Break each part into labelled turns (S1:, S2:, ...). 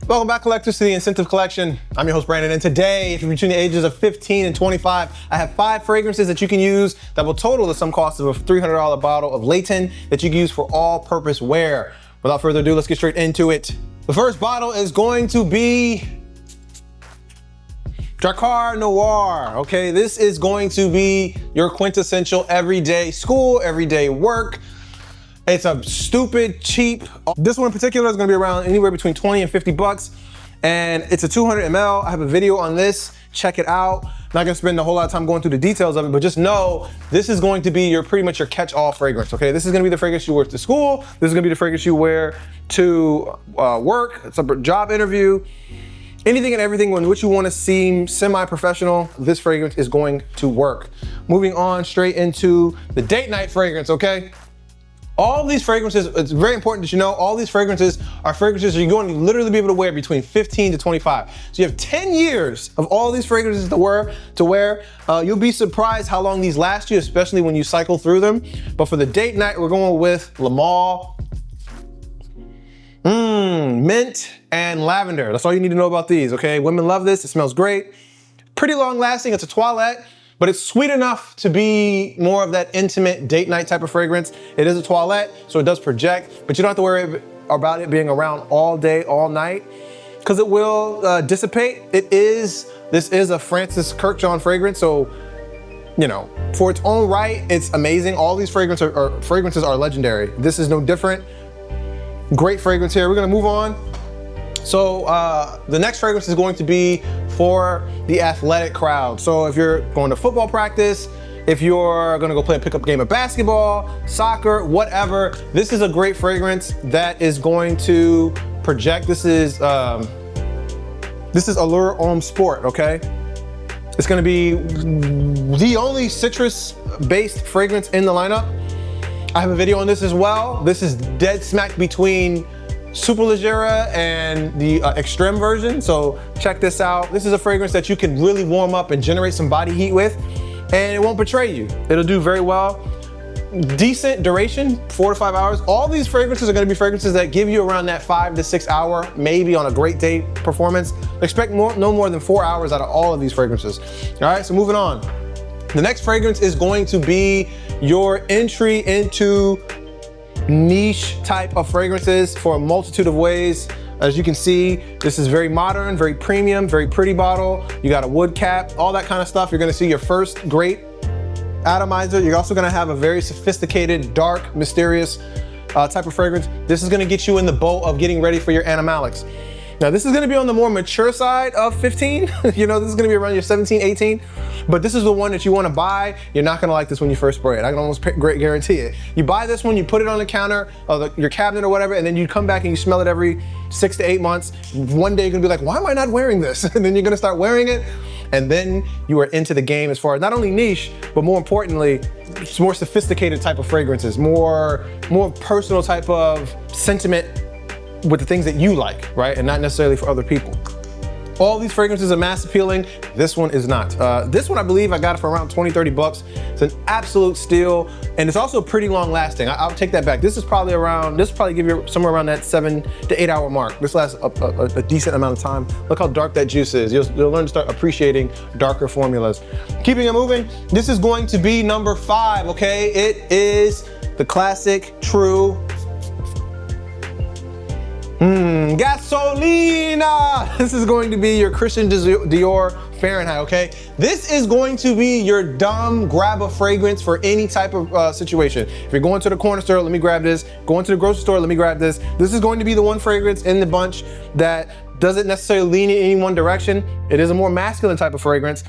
S1: Welcome back, collectors, to the InScentive collection. I'm your host, Brandon, and today, if you're between the ages of 15 and 25, I have 5 fragrances that you can use that will total the sum cost of a $300 bottle of Layton that you can use for all-purpose wear. Without further ado, let's get straight into it. The first bottle is going to be Drakkar Noir, okay? This is going to be your quintessential everyday school, everyday work. It's a stupid cheap. This one in particular is gonna be around anywhere between 20 and 50 bucks. And it's a 200 ml. I have a video on this, check it out. Not gonna spend a whole lot of time going through the details of it, but just know this is going to be pretty much your catch-all fragrance, okay? This is gonna be the fragrance you wear to school. This is gonna be the fragrance you wear to work. It's a job interview. Anything and everything in which you wanna seem semi-professional, this fragrance is going to work. Moving on straight into the date night fragrance, okay? All these fragrances, it's very important that you know, all these fragrances are fragrances you're going to literally be able to wear between 15 to 25. So you have 10 years of all these fragrances to wear. You'll be surprised how long these last you, especially when you cycle through them. But for the date night, we're going with Lamar, mint and lavender. That's all you need to know about these, okay? Women love this, it smells great. Pretty long lasting, it's a toilette. But it's sweet enough to be more of that intimate date night type of fragrance. It is a toilette, so it does project, but you don't have to worry about it being around all day, all night, because it will dissipate. This is a Francis Kirkjohn fragrance, so, you know, for its own right, it's amazing. All these fragrances are legendary. This is no different. Great fragrance here. We're gonna move on. So the next fragrance is going to be for the athletic crowd. So if you're going to football practice, if you're gonna go play a pickup game of basketball, soccer, whatever, this is a great fragrance that is going to project. This is Allure Homme Sport, okay? It's gonna be the only citrus-based fragrance in the lineup. I have a video on this as well. This is dead smack between Superleggera and the extreme version, so check this out. This is a fragrance that you can really warm up and generate some body heat with, and it won't betray you. It'll do very well. Decent duration, 4 to 5 hours. All these fragrances are gonna be fragrances that give you around that 5 to 6 hour, maybe on a great day performance. Expect no more than 4 hours out of all of these fragrances. All right, so moving on. The next fragrance is going to be your entry into niche type of fragrances for a multitude of ways. As you can see, this is very modern, very premium, very pretty bottle. You got a wood cap, all that kind of stuff. You're gonna see your first great atomizer. You're also gonna have a very sophisticated, dark, mysterious type of fragrance. This is gonna get you in the boat of getting ready for your Animalics. Now this is gonna be on the more mature side of 15. You know, this is gonna be around your 17, 18, but this is the one that you wanna buy. You're not gonna like this when you first spray it. I can almost guarantee it. You buy this one, you put it on the counter of your cabinet or whatever, and then you come back and you smell it every 6 to 8 months. One day you're gonna be like, why am I not wearing this? And then you're gonna start wearing it, and then you are into the game as far as not only niche, but more importantly, it's more sophisticated type of fragrances, more personal type of sentiment with the things that you like, right? And not necessarily for other people. All these fragrances are mass appealing. This one is not. This one, I believe I got it for around 20, 30 bucks. It's an absolute steal. And it's also pretty long lasting. I'll take that back. This will probably give you somewhere around that 7 to 8 hour mark. This lasts a decent amount of time. Look how dark that juice is. You'll learn to start appreciating darker formulas. Keeping it moving, this is going to be number 5, okay? It is the classic, true, Gasolina! This is going to be your Christian Dior Fahrenheit, okay? This is going to be your dumb grab a fragrance for any type of situation. If you're going to the corner store, let me grab this. Going to the grocery store, let me grab this. This is going to be the one fragrance in the bunch that doesn't necessarily lean in any one direction. It is a more masculine type of fragrance.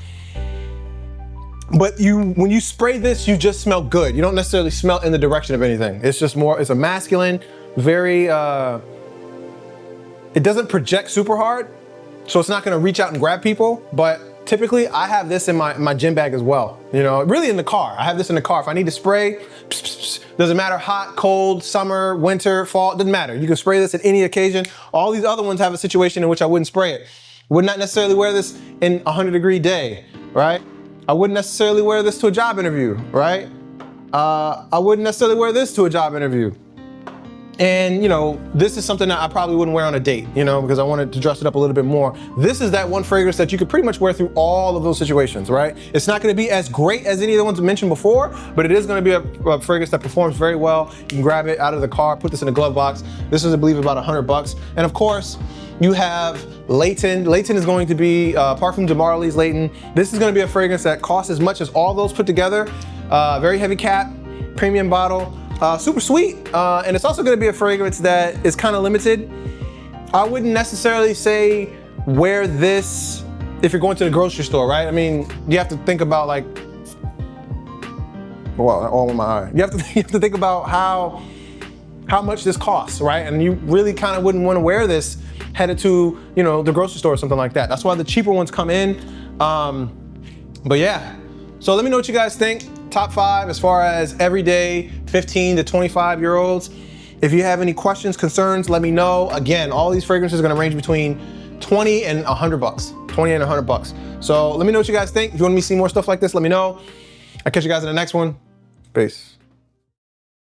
S1: But when you spray this, you just smell good. You don't necessarily smell in the direction of anything. It's just more, it's a masculine, very, it doesn't project super hard, so it's not gonna reach out and grab people, but typically I have this in my gym bag as well. You know, really in the car. I have this in the car. If I need to spray, doesn't matter, hot, cold, summer, winter, fall, it doesn't matter. You can spray this at any occasion. All these other ones have a situation in which I wouldn't spray it. Would not necessarily wear this in a 100-degree day, right? I wouldn't necessarily wear this to a job interview, right? I wouldn't necessarily wear this to a job interview. And you know, this is something that I probably wouldn't wear on a date, you know, because I wanted to dress it up a little bit more. This is that one fragrance that you could pretty much wear through all of those situations, right? It's not gonna be as great as any of the ones I mentioned before, but it is gonna be a fragrance that performs very well. You can grab it out of the car, put this in a glove box. This is, I believe, about $100. And of course, you have Layton. Layton is going to be Parfum de Marly's Layton. This is gonna be a fragrance that costs as much as all those put together. Very heavy cap, premium bottle. Super sweet, and it's also gonna be a fragrance that is kind of limited. I wouldn't necessarily say wear this if you're going to the grocery store, right? I mean, you have to think about like, well, all in my eye. You have to think about how much this costs, right? And you really kind of wouldn't want to wear this headed to, you know, the grocery store or something like that. That's why the cheaper ones come in. But yeah, so let me know what you guys think. Top 5 as far as everyday 15 to 25 year olds. If you have any questions, concerns, let me know. Again, all these fragrances are gonna range between 20 and $100. 20 and $100. So let me know what you guys think. If you want me to see more stuff like this, let me know. I'll catch you guys in the next one. Peace.